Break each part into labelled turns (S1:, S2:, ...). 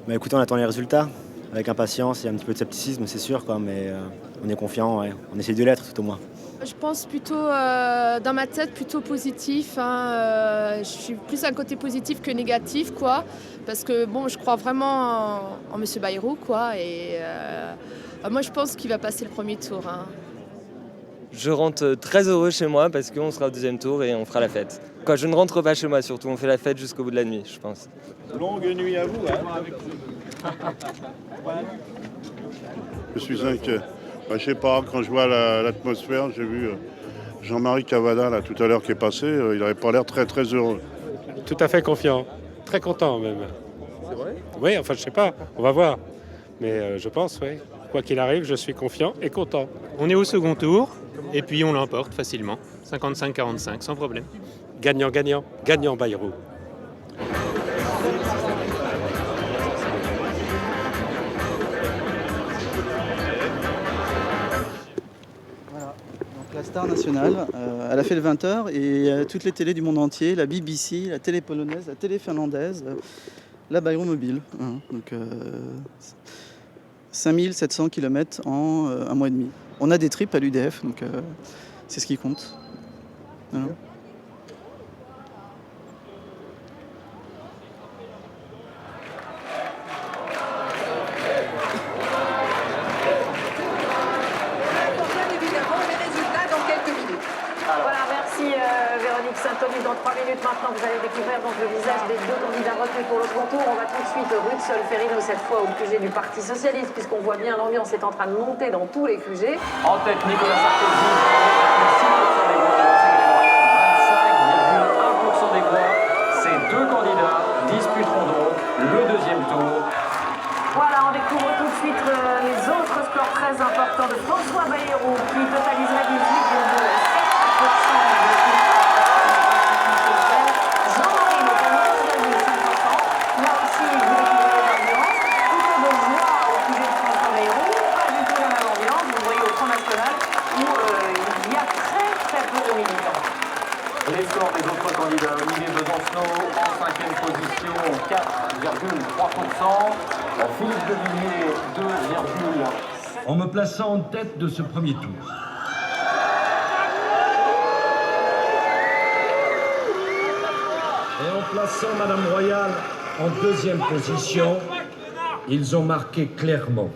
S1: Bah écoutez, on attend les résultats avec impatience et un petit peu de scepticisme, c'est sûr, quoi, mais on est confiant, ouais. On essaie de l'être tout au moins.
S2: Je pense plutôt, dans ma tête, plutôt positif, hein, je suis plus un côté positif que négatif, quoi. Parce que bon, je crois vraiment en monsieur Bayrou, quoi et moi je pense qu'il va passer le premier tour, hein.
S3: Je rentre très heureux chez moi parce qu'on sera au deuxième tour et on fera la fête. Quoi, je ne rentre pas chez moi surtout, on fait la fête jusqu'au bout de la nuit, je pense.
S4: Longue nuit à vous.
S5: Je suis inquiet. Je sais pas, quand je vois l'atmosphère, j'ai vu Jean-Marie Cavada là, tout à l'heure qui est passé, il n'avait pas l'air très très heureux.
S6: Tout à fait confiant, très content même.
S4: C'est vrai?
S6: Oui, enfin je sais pas, on va voir. Mais je pense, oui. Quoi qu'il arrive, je suis confiant et content.
S7: On est au second tour et puis on l'emporte facilement. 55-45 sans problème.
S6: Gagnant, gagnant Bayrou.
S8: Voilà, donc la star nationale, elle a fait le 20h et toutes les télés du monde entier, la BBC, la télé polonaise, la télé finlandaise, la Bayrou Mobile. Hein, donc 5700 km en un mois et demi. On a des trips à l'UDF, donc c'est ce qui compte. Voilà.
S9: Voilà, merci Véronique Saint-Tonu. Dans 3 minutes maintenant, vous allez découvrir donc, le visage des deux candidats retenus pour le second tour. On va tout de suite rue de Solferino, cette fois au QG du Parti Socialiste, puisqu'on voit bien l'ambiance est en train de monter dans tous les QG.
S10: En tête, Nicolas Sarkozy, avec 6% des voix, 25,1% des voix. Ces deux candidats disputeront donc le deuxième tour.
S9: Voilà, on découvre tout de suite les autres scores très importants de François Bayrou, qui totaliserait 18,7%. Jean-Marie Le Pen, 9,5%. Là aussi, vous découvrez l'ambiance. Plutôt de joie au sujet de François Bayrou. Pas du tout la même ambiance. Vous voyez au Front National où il y a très peu de militants.
S10: Les scores des autres candidats, Olivier Besancenot en 5e position, 4,3%. Philippe de Villiers, 2,7%.
S11: En me plaçant en tête de ce premier tour. Et en plaçant Madame Royal en deuxième position, ils ont marqué clairement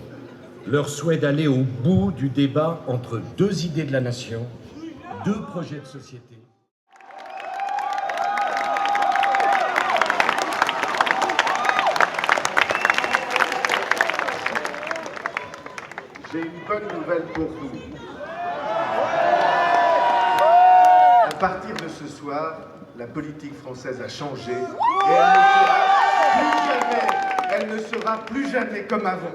S11: leur souhait d'aller au bout du débat entre deux idées de la nation, deux projets de société.
S12: J'ai une bonne nouvelle pour vous. À partir de ce soir, la politique française a changé et elle ne sera plus jamais comme avant.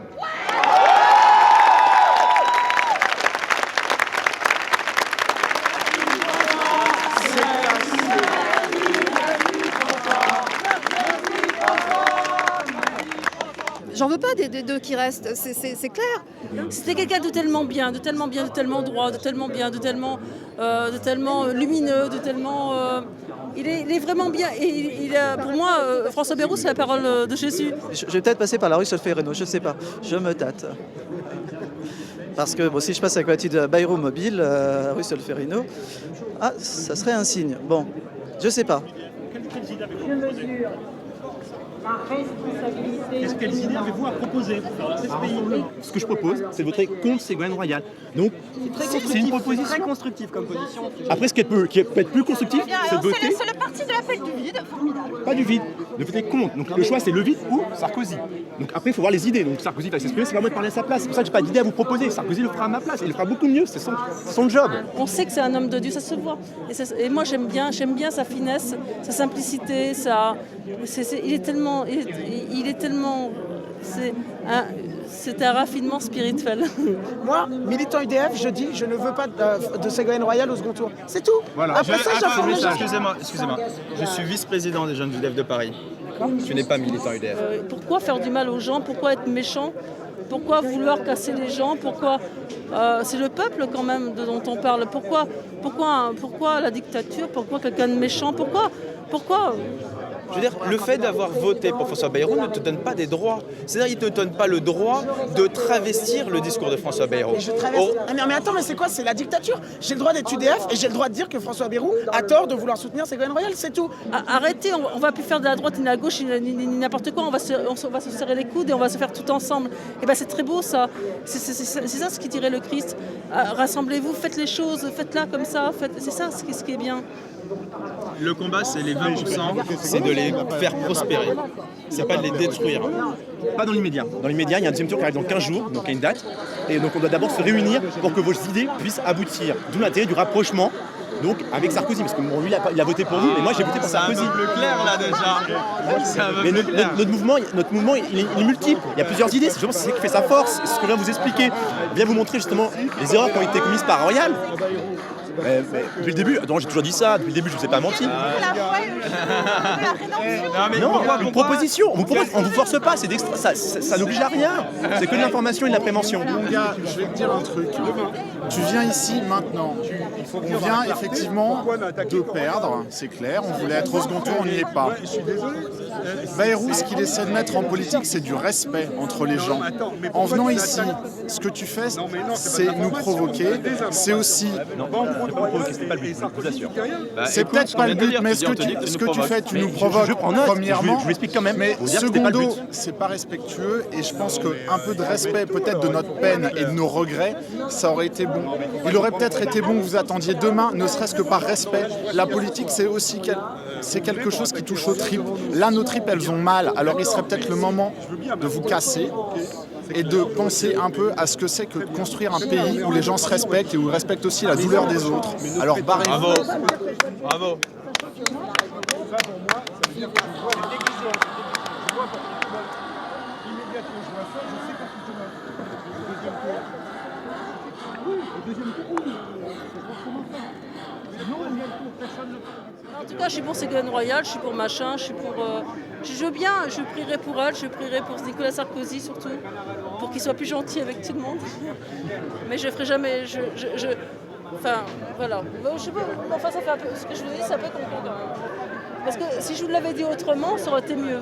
S13: J'en veux pas des deux qui restent, c'est clair. C'était quelqu'un de tellement bien, de tellement bien, de tellement droit, de tellement bien, de tellement lumineux, de tellement... il est vraiment bien. Et pour moi, François Bayrou, c'est la parole de Jésus.
S8: Je vais peut-être passer par la rue Solferino, je ne sais pas, je me tâte. Parce que bon, si je passe à côté de Bayrou Mobile, rue Solferino, ça serait un signe. Bon, je sais pas.
S9: Je mesure ma responsabilité.
S4: Quelles idées avez-vous à proposer pour faire ce pays? Ce que je propose, c'est de voter contre Ségolène Royal. Donc, c'est une proposition
S14: très constructive comme position.
S4: Après, ce qui peut être plus constructif, c'est de voter.
S14: C'est le parti de l'appel du vide, formidable.
S4: Pas du vide, de voter contre. Donc le choix, c'est le vide ou Sarkozy. Donc après, il faut voir les idées. Donc Sarkozy va s'exprimer, c'est pas moi de parler à sa place. C'est pour ça que j'ai pas d'idée à vous proposer. Sarkozy le fera à ma place. Il le fera beaucoup mieux. C'est son job.
S13: On sait que c'est un homme de Dieu, ça se voit. Et moi, j'aime bien sa finesse, sa simplicité, il est tellement... C'est un raffinement spirituel.
S14: Moi, militant UDF, je dis je ne veux pas de Ségolène Royal au second tour. C'est tout.
S4: Voilà.
S14: Après ça, j'apprends les gens.
S15: Excusez-moi. Je suis vice-président des jeunes UDF de Paris. Je n'ai pas militant UDF.
S13: Pourquoi faire du mal aux gens? Pourquoi être méchant? Pourquoi vouloir casser les gens? Pourquoi c'est le peuple quand même dont on parle. Pourquoi la dictature? Pourquoi quelqu'un de méchant? Pourquoi
S15: Je veux dire, le fait d'avoir voté pour François Bayrou ne te donne pas des droits. C'est-à-dire, il ne te donne pas le droit de travestir le discours de François Bayrou.
S14: Mais attends, mais c'est quoi? C'est la dictature. J'ai le droit d'être UDF et j'ai le droit de dire que François Bayrou a tort de vouloir soutenir Ségolène Royal, c'est tout.
S13: Arrêtez, on va plus faire de la droite ni de la gauche ni n'importe quoi. On va se serrer les coudes et on va se faire tout ensemble. Et ben c'est très beau ça. C'est ça ce qui dirait le Christ. Rassemblez-vous, faites les choses, faites-la comme ça. C'est ça ce qui est bien.
S15: Le combat, c'est les 20%, c'est de les faire prospérer. C'est pas de les détruire.
S4: Pas dans l'immédiat. Dans l'immédiat, il y a un deuxième tour qui arrive dans 15 jours, donc il y a une date. Et donc on doit d'abord se réunir pour que vos idées puissent aboutir. D'où l'intérêt du rapprochement donc, avec Sarkozy. Parce que bon, lui, il a voté pour vous, mais moi j'ai voté pour Sarkozy.
S15: C'est un peu plus clair là déjà.
S4: Mais notre mouvement il est multiple. Il y a plusieurs idées. C'est ce qui fait sa force. C'est ce que je viens vous expliquer. Je viens vous montrer justement les erreurs qui ont été commises par Royal. Mais depuis le début, j'ai toujours dit ça, depuis le début je ne vous ai pas menti. Non, une proposition, on vous force pas, ça n'oblige à rien. C'est que de l'information et de la prévention.
S16: Mon gars, je vais te dire un truc. Tu viens ici maintenant. On vient effectivement de perdre, c'est clair. On voulait être au second tour, on n'y est pas. Bayrou, ce qu'il essaie de mettre en politique, c'est du respect entre les gens. En venant ici, ce que tu fais, c'est nous provoquer. C'est aussi... C'est peut-être pas le but, mais ce que tu fais, tu nous provoques premièrement.
S4: Je vous explique quand même.
S16: Mais secondo, c'est pas respectueux et je pense qu'un peu de respect peut-être de notre peine et de nos regrets, ça aurait été bon. Il aurait peut-être été bon que vous attendiez demain, ne serait-ce que par respect. La politique, c'est aussi quelque chose qui touche aux tripes. Là, nos tripes, elles ont mal. Alors il serait peut-être le moment de vous casser et de penser un peu à ce que c'est que construire un pays où les gens se respectent et où ils respectent aussi la douleur des autres. Alors barrez-vous.
S15: Bravo. Bravo.
S13: En tout cas, je suis pour Ségolène Royal, je suis pour machin, je suis pour... je veux bien, je prierai pour elle, je prierai pour Nicolas Sarkozy surtout, pour qu'il soit plus gentil avec tout le monde. Mais je ferai jamais... Enfin, voilà. Je sais pas, enfin, ça fait un peu... Ce que je vous dis, c'est un peu compliqué. Parce que si je vous l'avais dit autrement, ça aurait été mieux.